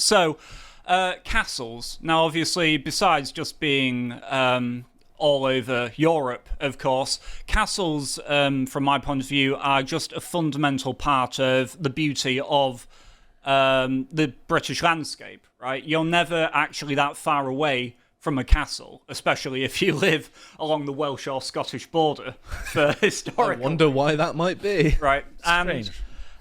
So, castles. Now, obviously, besides just being all over Europe, of course, castles, from my point of view, are just a fundamental part of the beauty of the British landscape, right? You're never actually that far away from a castle, especially if you live along the Welsh or Scottish border for historical. I wonder why that might be. Right. Strange.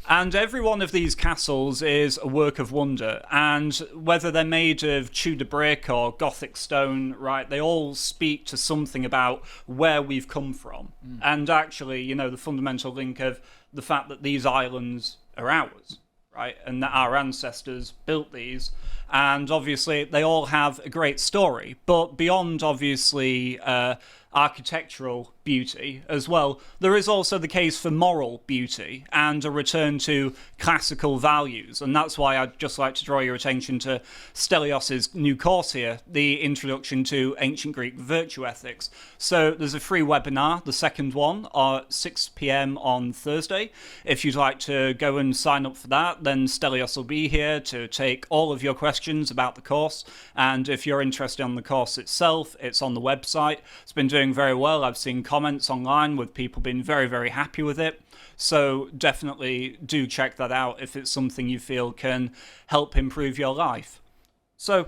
And every one of these castles is a work of wonder. And whether they're made of Tudor brick or Gothic stone, right, they all speak to something about where we've come from. And actually, you know, the fundamental link of the fact that these islands are ours, right, and that our ancestors built these. And obviously, they all have a great story. But beyond, obviously, architectural beauty as well, there is also the case for moral beauty and a return to classical values. And that's why I'd just like to draw your attention to Stelios's new course here, the Introduction to Ancient Greek Virtue Ethics. So there's a free webinar, the second one, at 6 p.m. on Thursday. If you'd like to go and sign up for that, then Stelios will be here to take all of your questions about the course. And if you're interested in the course itself, it's on the website. It's been doing very well. I've seen comments online with people being very, very happy with it. So definitely do check that out if it's something you feel can help improve your life. So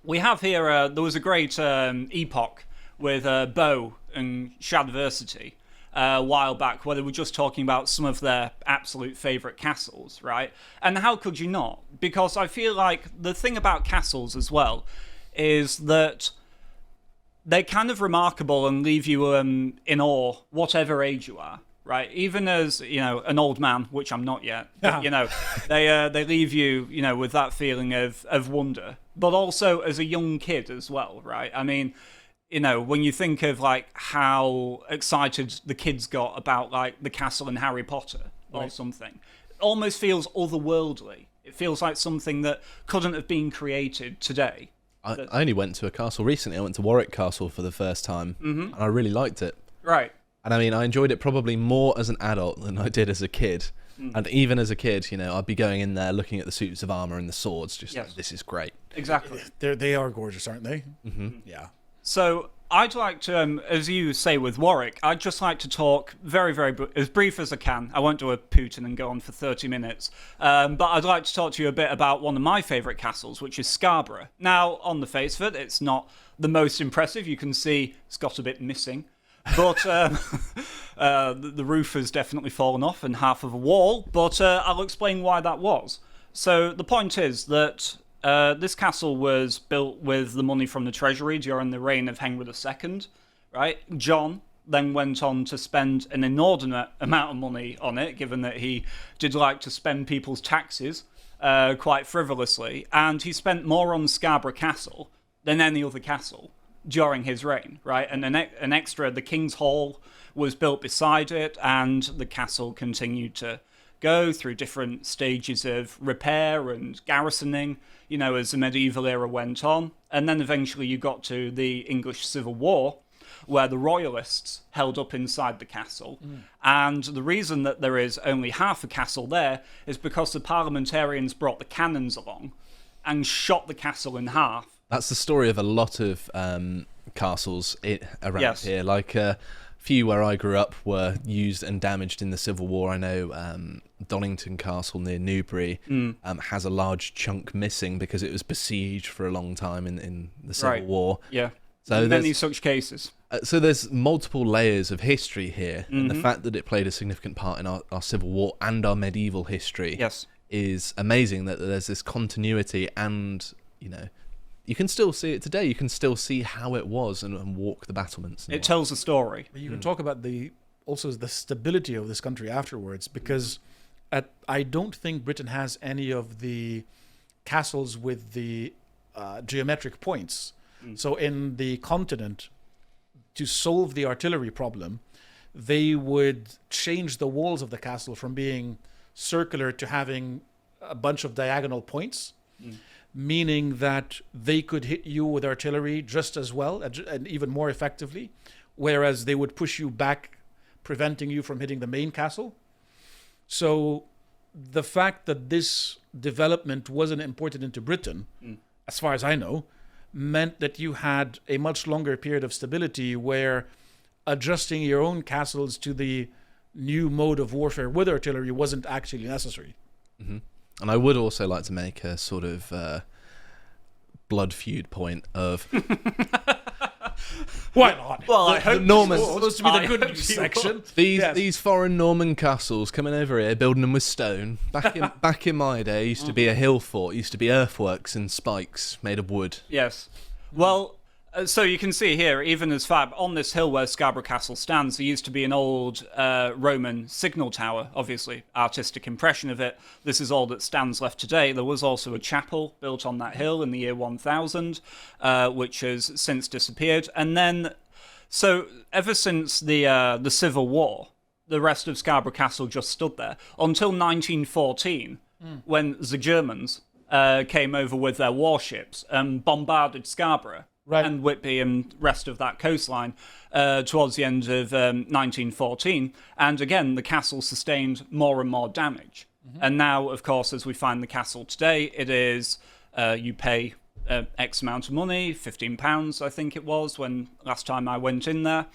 we have here, there was a great epoch with Bo and Shadversity a while back where they were just talking about some of their absolute favourite castles, right? And how could you not? Because I feel like the thing about castles as well is that they're kind of remarkable and leave you in awe, whatever age you are, right? Even as, you know, an old man, which I'm not yet, but, you know, they leave you, you know, with that feeling of wonder. But also as a young kid as well, right? I mean, you know, when you think of, like, how excited the kids got about, like, the castle in Harry Potter or something, it almost feels otherworldly. It feels like something that couldn't have been created today. I only went to a castle recently. I went to Warwick Castle for the first time, and I really liked it. Right. And I mean, I enjoyed it probably more as an adult than I did as a kid. And even as a kid, you know, I'd be going in there looking at the suits of armour and the swords, just like, this is great. Exactly. They are gorgeous, aren't they? Yeah. So I'd like to, as you say with Warwick, I'd just like to talk very, very as brief as I can. I won't do a Putin and go on for 30 minutes. But I'd like to talk to you a bit about one of my favourite castles, which is Scarborough. Now, on the face of it, it's not the most impressive. You can see it's got a bit missing. But the roof has definitely fallen off and half of a wall. But I'll explain why that was. So the point is that this castle was built with the money from the treasury during the reign of Henry II, right? John then went on to spend an inordinate amount of money on it, given that he did like to spend people's taxes quite frivolously, and he spent more on Scarborough Castle than any other castle during his reign, right? And an extra, the King's Hall was built beside it, and the castle continued to go through different stages of repair and garrisoning, you know, as the medieval era went on. And then eventually you got to the English Civil War, where the royalists held up inside the castle. And the reason that there is only half a castle there is because the parliamentarians brought the cannons along and shot the castle in half. That's the story of a lot of castles around here. Like a few where I grew up were used and damaged in the Civil War. I know Donington Castle near Newbury has a large chunk missing because it was besieged for a long time in the Civil War. Yeah, so many such cases. So there's multiple layers of history here, and the fact that it played a significant part in our Civil War and our medieval history is amazing, that there's this continuity, and, you know, you can still see it today. You can still see how it was and walk the battlements. It tells a story. You can talk about also the stability of this country afterwards, because I don't think Britain has any of the castles with the geometric points. So in the continent, to solve the artillery problem, they would change the walls of the castle from being circular to having a bunch of diagonal points, meaning that they could hit you with artillery just as well and even more effectively, whereas they would push you back, preventing you from hitting the main castle. So the fact that this development wasn't imported into Britain, as far as I know, meant that you had a much longer period of stability where adjusting your own castles to the new mode of warfare with artillery wasn't actually necessary. Mm-hmm. And I would also like to make a sort of blood feud point of... Why not? Well, I hope Normans it's supposed to be the good news section. These foreign Norman castles coming over here, building them with stone. Back in my day, used to be a hill fort. Used to be earthworks and spikes made of wood. Yes. Well, so you can see here, even as far on this hill where Scarborough Castle stands, there used to be an old Roman signal tower, obviously, artistic impression of it. This is all that stands left today. There was also a chapel built on that hill in the year 1000, which has since disappeared. And then, so ever since the Civil War, the rest of Scarborough Castle just stood there until 1914, when the Germans came over with their warships and bombarded Scarborough. Right. And Whitby and rest of that coastline towards the end of 1914. And again, the castle sustained more and more damage. And now, of course, as we find the castle today, it is you pay X amount of money, £15, I think it was, when last time I went in there.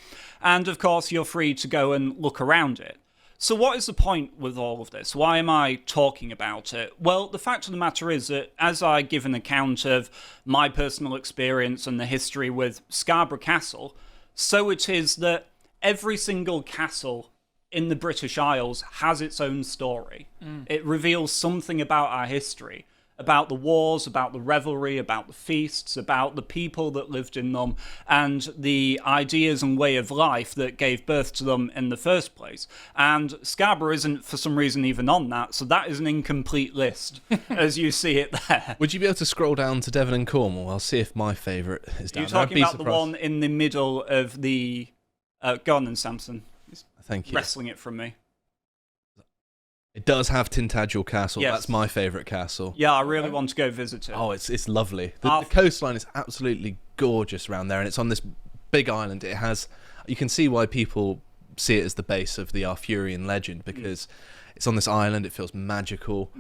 And, of course, you're free to go and look around it. So what is the point with all of this? Why am I talking about it? Well, the fact of the matter is that as I give an account of my personal experience and the history with Scarborough Castle, so it is that every single castle in the British Isles has its own story. It reveals something about our history, about the wars, about the revelry, about the feasts, about the people that lived in them, and the ideas and way of life that gave birth to them in the first place. And Scarborough isn't, for some reason, even on that, so that is an incomplete list, as you see it there. Would you be able to scroll down to Devon and Cornwall? I'll see if my favourite is down You're there. talking about the one in the middle of the... go on then, Samson. Thank you. Wrestling it from me. It does have Tintagel Castle. Yes. That's my favourite castle. Yeah, I really want to go visit it. Oh, it's lovely. The coastline is absolutely gorgeous around there, and it's on this big island. It has... You can see why people see it as the base of the Arthurian legend, because it's on this island. It feels magical.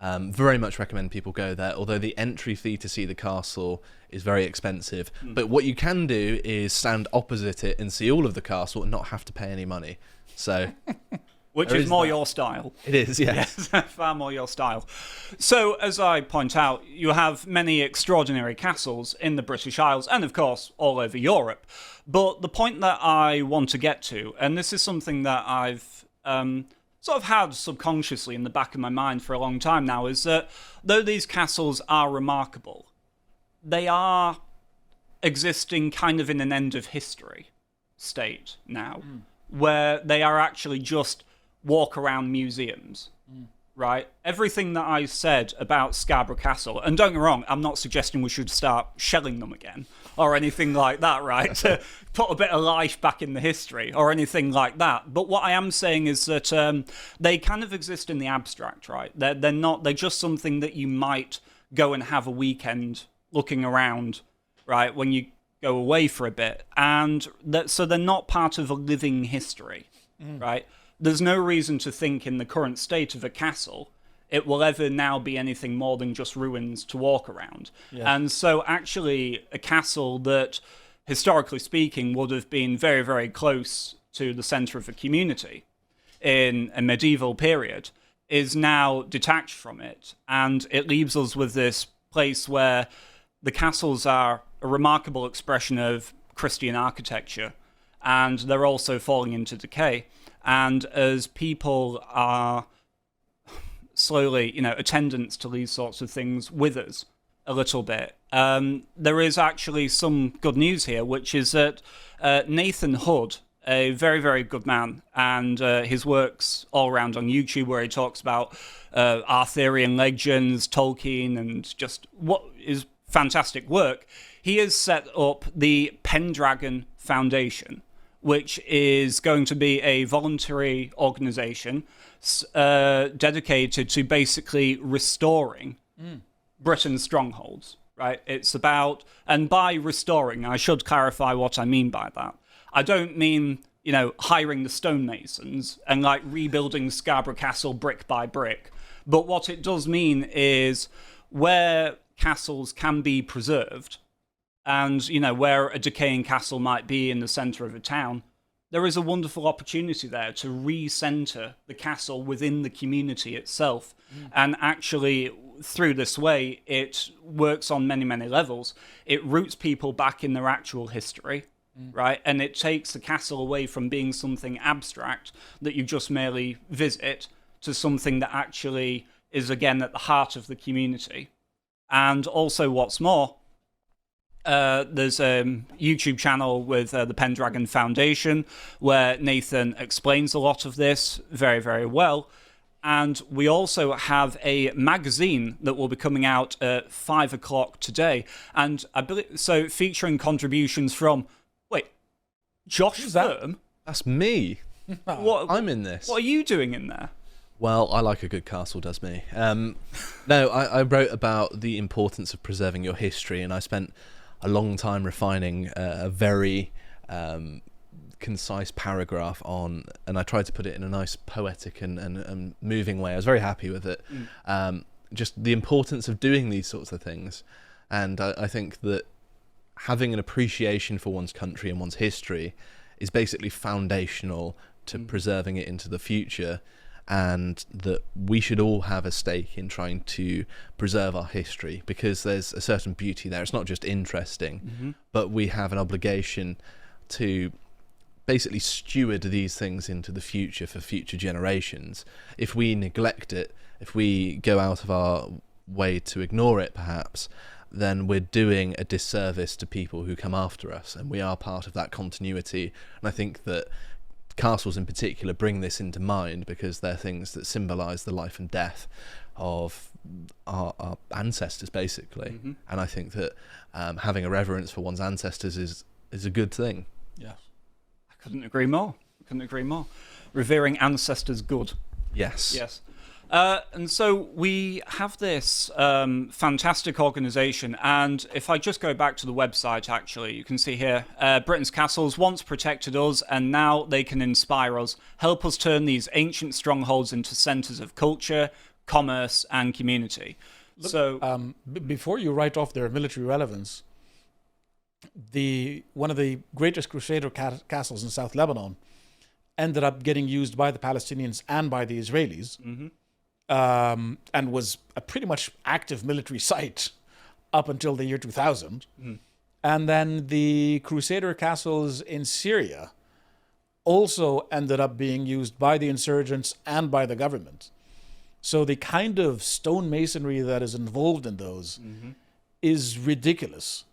Very much recommend people go there, although the entry fee to see the castle is very expensive. But what you can do is stand opposite it and see all of the castle and not have to pay any money. So... Which is more your style. It is, yes. Far more your style. So, as I point out, you have many extraordinary castles in the British Isles and, of course, all over Europe. But the point that I want to get to, and this is something that I've sort of had subconsciously in the back of my mind for a long time now, is that though these castles are remarkable, they are existing kind of in an end of history state now, where they are actually just walk around museums, right? Everything that I said about Scarborough Castle, and don't get me wrong, I'm not suggesting we should start shelling them again or anything like that, right? To put a bit of life back in the history or anything like that. But what I am saying is that they kind of exist in the abstract, right? They're just something that you might go and have a weekend looking around, right, when you go away for a bit. And so they're not part of a living history, right? There's no reason to think in the current state of a castle it will ever now be anything more than just ruins to walk around. Yes. And so actually a castle that, historically speaking, would have been very, very close to the centre of a community in a medieval period is now detached from it. And it leaves us with this place where the castles are a remarkable expression of Christian architecture, and they're also falling into decay. And as people are slowly, attendants to these sorts of things withers a little bit, there is actually some good news here, which is that Nathan Hood, a very, very good man, and his works all around on YouTube where he talks about Arthurian legends, Tolkien, and just what is fantastic work, he has set up the Pendragon Foundation, which is going to be a voluntary organization dedicated to basically restoring Britain's strongholds, right? It's about, and by restoring, I should clarify what I mean by that. I don't mean, hiring the stonemasons and rebuilding Scarborough Castle brick by brick. But what it does mean is where castles can be preserved, and, you know, where a decaying castle might be in the centre of a town, there is a wonderful opportunity there to recenter the castle within the community itself. And actually, through this way, it works on many, many levels. It roots people back in their actual history, right? And it takes the castle away from being something abstract that you just merely visit to something that actually is, again, at the heart of the community. And also, what's more, there's a YouTube channel with the Pendragon Foundation where Nathan explains a lot of this very, very well. And we also have a magazine that will be coming out at 5 o'clock today. And I believe so, featuring contributions from Josh Firm. That's me. What, I'm in this. What are you doing in there? Well, I like a good castle, does me. No, I wrote about the importance of preserving your history, and I spent a long time refining a very concise paragraph on, and I tried to put it in a nice poetic and moving way. I was very happy with it. Just the importance of doing these sorts of things. And I think that having an appreciation for one's country and one's history is basically foundational to preserving it into the future, and that we should all have a stake in trying to preserve our history, because there's a certain beauty there. It's not just interesting, but we have an obligation to basically steward these things into the future for future generations. If we neglect it, if we go out of our way to ignore it, perhaps, then we're doing a disservice to people who come after us, and we are part of that continuity. And I think that castles in particular bring this into mind, because they're things that symbolise the life and death of our ancestors, basically. And I think that having a reverence for one's ancestors is a good thing. Yeah. I couldn't agree more. Revering ancestors, good. Yes. And so we have this fantastic organisation, and if I just go back to the website, actually, you can see here, Britain's castles once protected us, and now they can inspire us, help us turn these ancient strongholds into centres of culture, commerce, and community. Look, so, before you write off their military relevance, one of the greatest Crusader castles in South Lebanon ended up getting used by the Palestinians and by the Israelis. And was a pretty much active military site up until the year 2000. And then the Crusader castles in Syria also ended up being used by the insurgents and by the government. So the kind of stonemasonry that is involved in those is ridiculous.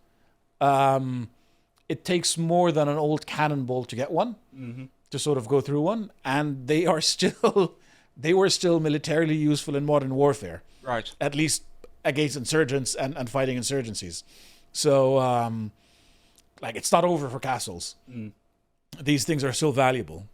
It takes more than an old cannonball to get one, to sort of go through one, and they were still militarily useful in modern warfare. right. At least against insurgents and fighting insurgencies. So, it's not over for castles. These things are still valuable.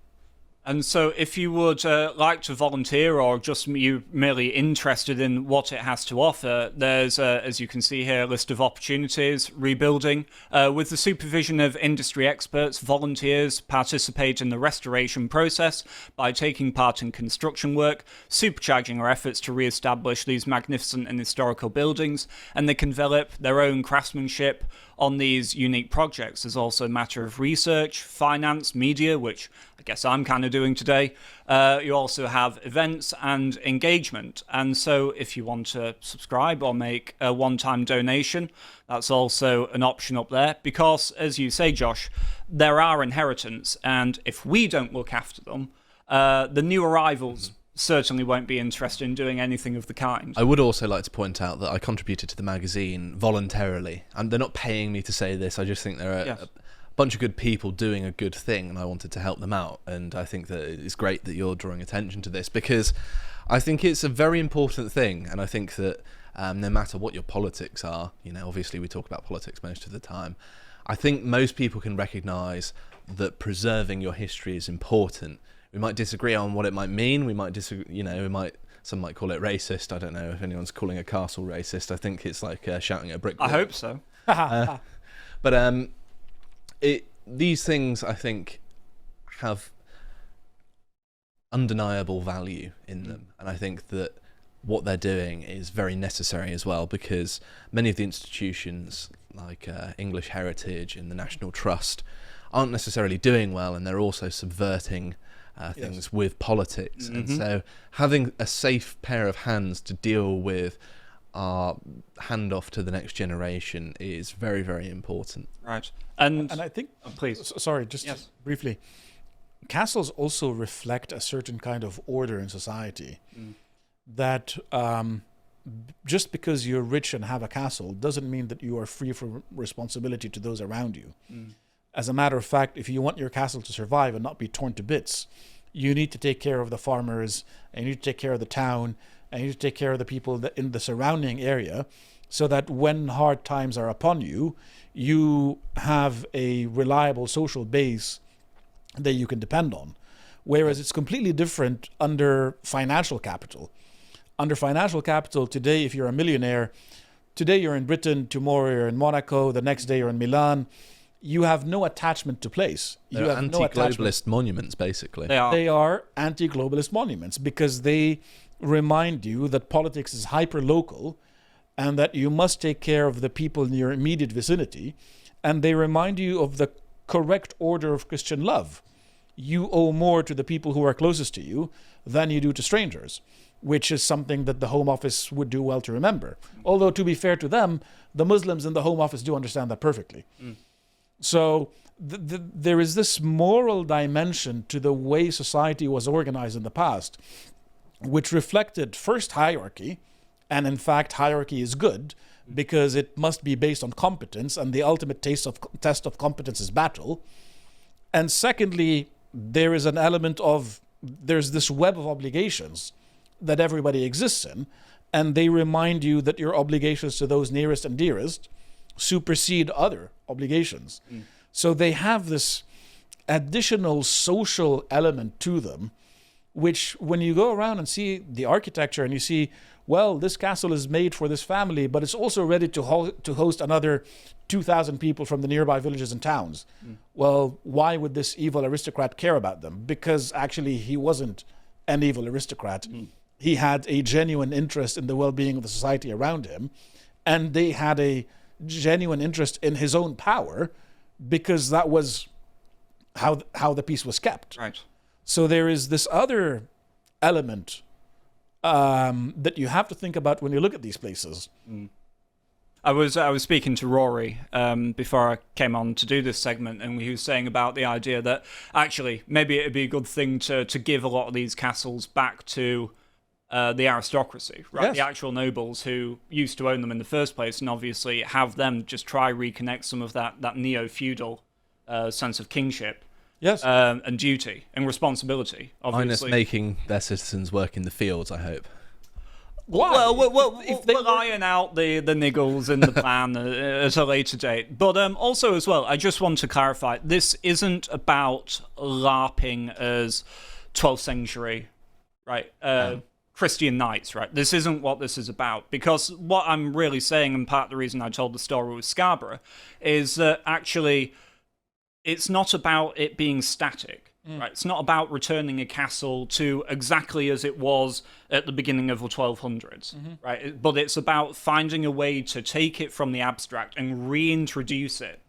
And so if you would like to volunteer, or just you merely interested in what it has to offer, there's, as you can see here, a list of opportunities. Rebuilding. With the supervision of industry experts, volunteers participate in the restoration process by taking part in construction work, supercharging our efforts to re-establish these magnificent and historical buildings, and they can develop their own craftsmanship on these unique projects. There's also a matter of research, finance, media, which I guess I'm kind of doing today. You also have events and engagement. And so if you want to subscribe or make a one-time donation, that's also an option up there. Because, as you say, Josh, there are inheritance, and if we don't look after them, the new arrivals certainly won't be interested in doing anything of the kind. I would also like to point out that I contributed to the magazine voluntarily, and they're not paying me to say this. I just think there are a bunch of good people doing a good thing, and I wanted to help them out. And I think that it's great that you're drawing attention to this, because I think it's a very important thing. And I think that no matter what your politics are, obviously we talk about politics most of the time, I think most people can recognise that preserving your history is important. We might disagree on what it might mean. We might disagree, some might call it racist. I don't know if anyone's calling a castle racist. I think it's like shouting at a brick wall. I hope so. But these things, I think, have undeniable value in them. And I think that what they're doing is very necessary as well, because many of the institutions like English Heritage and the National Trust aren't necessarily doing well, and they're also subverting things with politics. And so having a safe pair of hands to deal with our handoff to the next generation is very, very important. Right. And I think, please. Sorry, just briefly, castles also reflect a certain kind of order in society. That just because you're rich and have a castle doesn't mean that you are free from responsibility to those around you. As a matter of fact, if you want your castle to survive and not be torn to bits, you need to take care of the farmers, and you need to take care of the town, and you need to take care of the people in the surrounding area, so that when hard times are upon you, you have a reliable social base that you can depend on. Whereas it's completely different under financial capital. Under financial capital, today, if you're a millionaire, today you're in Britain, tomorrow you're in Monaco, the next day you're in Milan. You have no attachment to place. They're anti-globalist monuments, basically. They are anti-globalist monuments because they remind you that politics is hyper-local and that you must take care of the people in your immediate vicinity. And they remind you of the correct order of Christian love. You owe more to the people who are closest to you than you do to strangers, which is something that the Home Office would do well to remember. Although, to be fair to them, the Muslims in the Home Office do understand that perfectly. So there is this moral dimension to the way society was organized in the past, which reflected first hierarchy, and in fact hierarchy is good because it must be based on competence, and the ultimate test of competence is battle. And secondly, there is an element of, there's this web of obligations that everybody exists in, and they remind you that your obligations to those nearest and dearest supersede other obligations. So they have this additional social element to them, which when you go around and see the architecture and you see, well, this castle is made for this family, but it's also ready to host another 2,000 people from the nearby villages and towns. Well, why would this evil aristocrat care about them? Because actually he wasn't an evil aristocrat. He had a genuine interest in the well-being of the society around him, and they had a genuine interest in his own power because that was how the peace was kept. Right. So there is this other element that you have to think about when you look at these places. I was speaking to Rory before I came on to do this segment, and he was saying about the idea that actually maybe it'd be a good thing to give a lot of these castles back to the aristocracy, right? Yes. The actual nobles who used to own them in the first place, and obviously have them just try reconnect some of that neo-feudal sense of kingship. Yes. And duty and responsibility, obviously. Minus making their citizens work in the fields, I hope. Well, we'll iron out the niggles in the plan at a later date. But also as well, I just want to clarify, this isn't about LARPing as 12th century, right? Christian knights, right? This isn't what this is about. Because what I'm really saying, and part of the reason I told the story with Scarborough, is that actually it's not about it being static. Right? It's not about returning a castle to exactly as it was at the beginning of the 1200s, right? But it's about finding a way to take it from the abstract and reintroduce it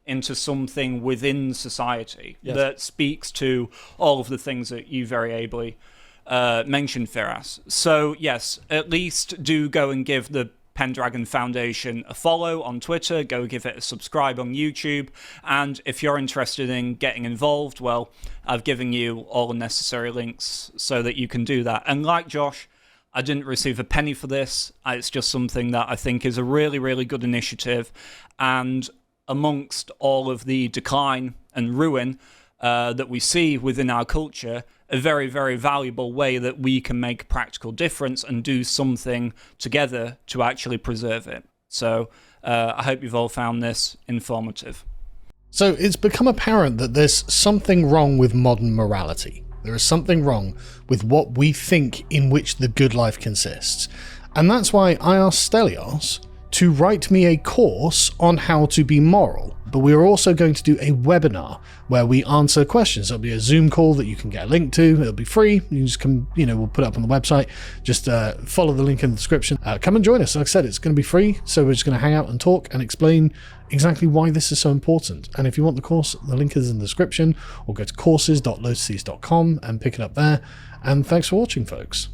into something within society that speaks to all of the things that you very ably mentioned, Firas. So, yes, at least do go and give the Pendragon Foundation a follow on Twitter, go give it a subscribe on YouTube, and if you're interested in getting involved, well, I've given you all the necessary links so that you can do that. And like Josh, I didn't receive a penny for this. It's just something that I think is a really, really good initiative, and amongst all of the decline and ruin that we see within our culture, a very, very valuable way that we can make a practical difference and do something together to actually preserve it. So I hope you've all found this informative. So it's become apparent that there's something wrong with modern morality. There is something wrong with what we think in which the good life consists. And that's why I asked Stelios to write me a course on how to be moral. But we are also going to do a webinar where we answer questions. There'll be a Zoom call that you can get a link to. It'll be free. You can just come, we'll put it up on the website. Just follow the link in the description. Come and join us. Like I said, it's going to be free. So we're just going to hang out and talk and explain exactly why this is so important. And if you want the course, the link is in the description, or go to courses.lotuses.com and pick it up there. And thanks for watching, folks.